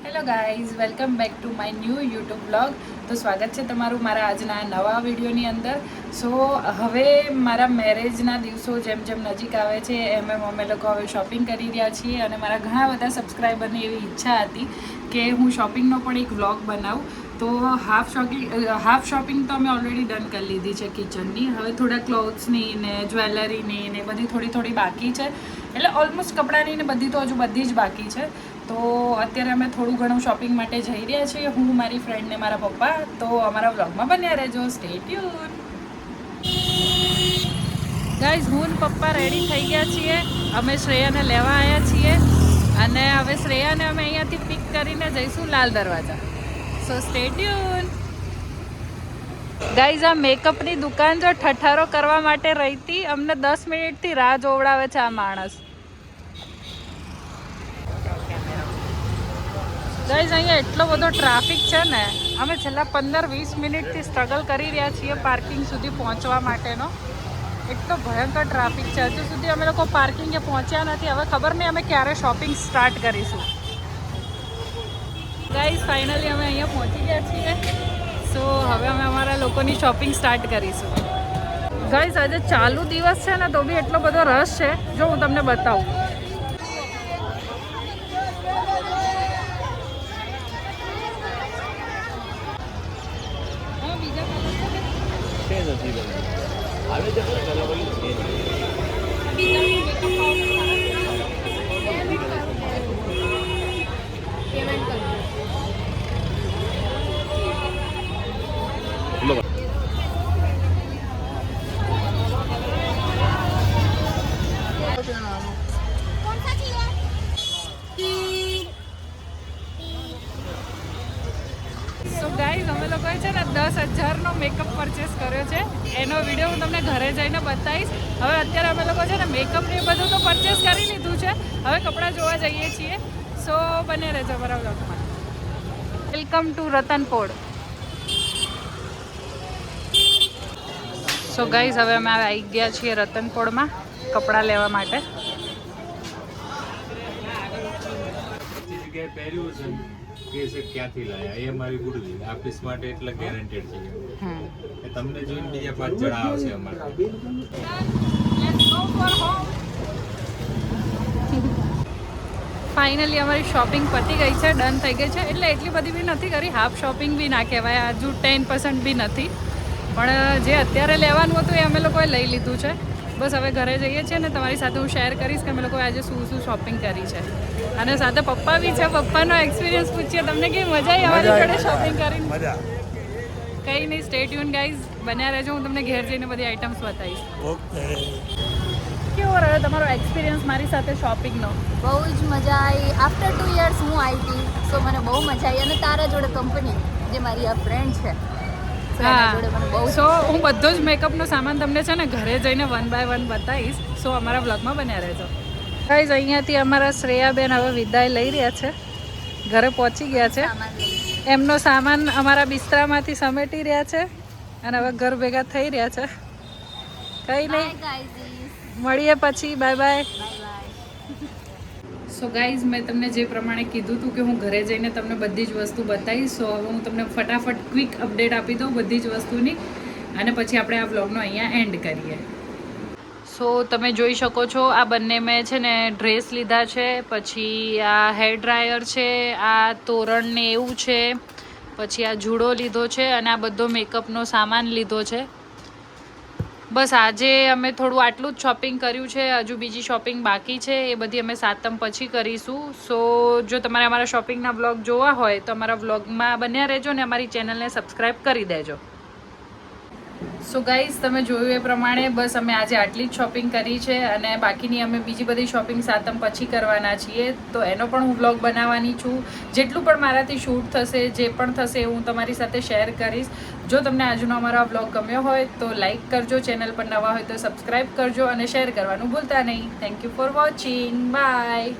Hello guys, welcome back to my new YouTube blog. તો સ્વાગત છે તમારું મારા આજના નવા વિડીયોની અંદર. સો હવે મારા મેરેજના દિવસો જેમ જેમ નજીક આવે છે એમ અમે લોકો હવે શોપિંગ કરી રહ્યા છીએ અને મારા ઘણા બધા સબસ્ક્રાઈબરની એવી ઈચ્છા હતી કે હું શોપિંગનો પણ એક વ્લોગ બનાવું. તો હાફ શોપિંગ તો અમે ઓલરેડી ડન કરી લીધી છે કિચનની. હવે થોડા ક્લોથ્સની ને જ્વેલરીની ને બધી થોડી બાકી છે. એટલે ઓલમોસ્ટ કપડાની ને બધી તો હજુ બધી જ બાકી છે. તો અત્યારે અમે થોડું ઘણું શોપિંગ માટે જઈ રહ્યા છીએ, હું, મારી ફ્રેન્ડ ને મારા પપ્પા. તો અમારા વ્લોગમાં બન્યા રહેજો, સ્ટે ટ્યુન. ગાઈઝ, હું ને પપ્પા રેડી થઈ ગયા છીએ. અમે શ્રેયાને લેવા આવ્યા છીએ અને હવે શ્રેયાને અમે અહીંયાથી પિક કરીને જઈશું લાલ દરવાજા. સો સ્ટે ટ્યુન. ગાઈઝ, આ મેકઅપની દુકાન જો ઠઠારો કરવા માટે રહી હતી. અમને 10 મિનિટથી રાહ જોવડાવે છે આ માણસ. ગાઈઝ, અહીંયા એટલો બધો ટ્રાફિક છે ને, અમે છેલ્લા 15-20 મિનિટથી સ્ટ્રગલ કરી રહ્યા છીએ પાર્કિંગ સુધી પહોંચવા માટેનો. એટલો ભયંકર ટ્રાફિક છે. હજુ સુધી અમે લોકો પાર્કિંગે પહોંચ્યા નથી. હવે ખબર નહીં અમે ક્યારે શોપિંગ સ્ટાર્ટ કરીશું. ગાઈઝ, ફાઇનલી અમે અહીંયા પહોંચી ગયા છીએ. સો હવે અમે અમારા લોકોની શોપિંગ સ્ટાર્ટ કરીશું. ગાઈઝ, આજે ચાલુ દિવસ છે ને તો બી એટલો બધો રશ છે. જો હું તમને બતાવું. સો ગાઈઝ, અમે લોકોએ છે ને 10,000નો મેકઅપ પરચેસ કર્યો છે. એનો વિડીયો હું તમને ઘરે જઈને બતાવીશ. હવે અત્યારે અમે લોકો છે ને મેકઅપ ને બધું તો પરચેસ કરી લીધું છે. હવે કપડાં જોવા જઈએ છીએ. સો બને રહેજો અમારા વ્લોગમાં. Welcome to Ratanpol. So guys, હવે અમે આવી ગયા છીએ રતનપોળમાં કપડાં લેવા માટે. ક્યાંથી લાયા એ અમારી ગુડવિલ આપીસ માટે એટલે ગેરંટેડ છે કે તમને જોઈને બીજા 5 જણા આવશે અમારે. ફાઇનલી અમારી શોપિંગ પતી ગઈ છે, ડન થઈ ગઈ છે. એટલે એટલી બધી બી નથી કરી, હાફ શોપિંગ બી ના કહેવાય, હજુ 10% બી નથી. પણ જે અત્યારે લેવાનું હતું એ અમે લોકોએ લઈ લીધું છે. બસ હવે ઘરે જઈએ છીએ ને તમારી સાથે હું શેર કરીશ કે અમે લોકોએ આજે શું શોપિંગ કરી છે. અને સાથે પપ્પા બી છે. પપ્પાનો એક્સપિરિયન્સ પૂછીએ તમને કેવી મજા આવી અમારી જોડે શોપિંગ કરીને. કંઈ નહીં, સ્ટે ટ્યુન ગાઈઝ, બન્યા રહેજો. હું તમને ઘેર જઈને બધી આઇટમ્સ બતાવીશ. કેવો રહ્યો તમારો એક્સપિરિયન્સ મારી સાથે શોપિંગનો? બહુ જ મજા આવી. આફ્ટર 2 યર્સ હું આવી હતી, સો મને બહુ મજા આવી. અને તારા જોડે કંપની જે મારી આ ફ્રેન્ડ છે, સો હું બધો જ મેકઅપનો સામાન તમને છે ને ઘરે જઈને 1 by 1 બતાવીશ. સો અમારા વ્લોગમાં બન્યા રહેજો. ગાઈઝ, અહીંયાથી અમારા શ્રેયાબેન હવે વિદાય લઈ રહ્યા છે. ઘરે પહોંચી ગયા છે. એમનો સામાન અમારા બિસ્તરામાંથી સમેટી રહ્યા છે અને હવે ઘર ભેગા થઈ રહ્યા છે. કંઈ નહીં, મળીએ પછી. Bye bye. સો ગાઈઝ, મેં તમને જે પ્રમાણે કીધું હતું કે હું ઘરે જઈને તમને બધી જ વસ્તુ બતાવીશ. સો હવે હું તમને ફટાફટ ક્વિક અપડેટ આપી દઉં બધી જ વસ્તુની અને પછી આપણે આ વ્લોગનો અહીંયા એન્ડ કરીએ. સો તમે જોઈ શકો છો આ બંને મેં છે ને ડ્રેસ લીધા છે, પછી આ હેર ડ્રાયર છે, આ તોરણ ને એવું છે, પછી આ જુડો લીધો છે અને આ બધો મેકઅપનો સામાન લીધો છે. બસ આજે અમે થોડું આટલું જ શોપિંગ કર્યું છે. હજુ બીજી શોપિંગ બાકી છે, એ બધી અમે સાતમ પછી કરીશું. સો જો તમારે અમારા શોપિંગના વ્લોગ જોવા હોય તો અમારા વ્લોગમાં બન્યા રહેજો ને અમારી ચેનલને સબસ્ક્રાઈબ કરી દેજો. સો ગાઈઝ, તમે જોયું એ પ્રમાણે બસ અમે આજે આટલી જ શોપિંગ કરી છે અને બાકીની અમે બીજી બધી શોપિંગ સાતમ પછી કરવાના છીએ. તો એનો પણ હું વ્લોગ બનાવવાની છું. જેટલું પણ મારાથી શૂટ થશે, જે પણ થશે હું તમારી સાથે શેર કરીશ. જો તમને આજનો અમારો વ્લોગ ગમ્યો હોય તો લાઈક કરજો, ચેનલ પર નવા હોય તો સબસ્ક્રાઈબ કરજો અને શેર કરવાનું ભૂલતા નહીં. Thank you for watching. By.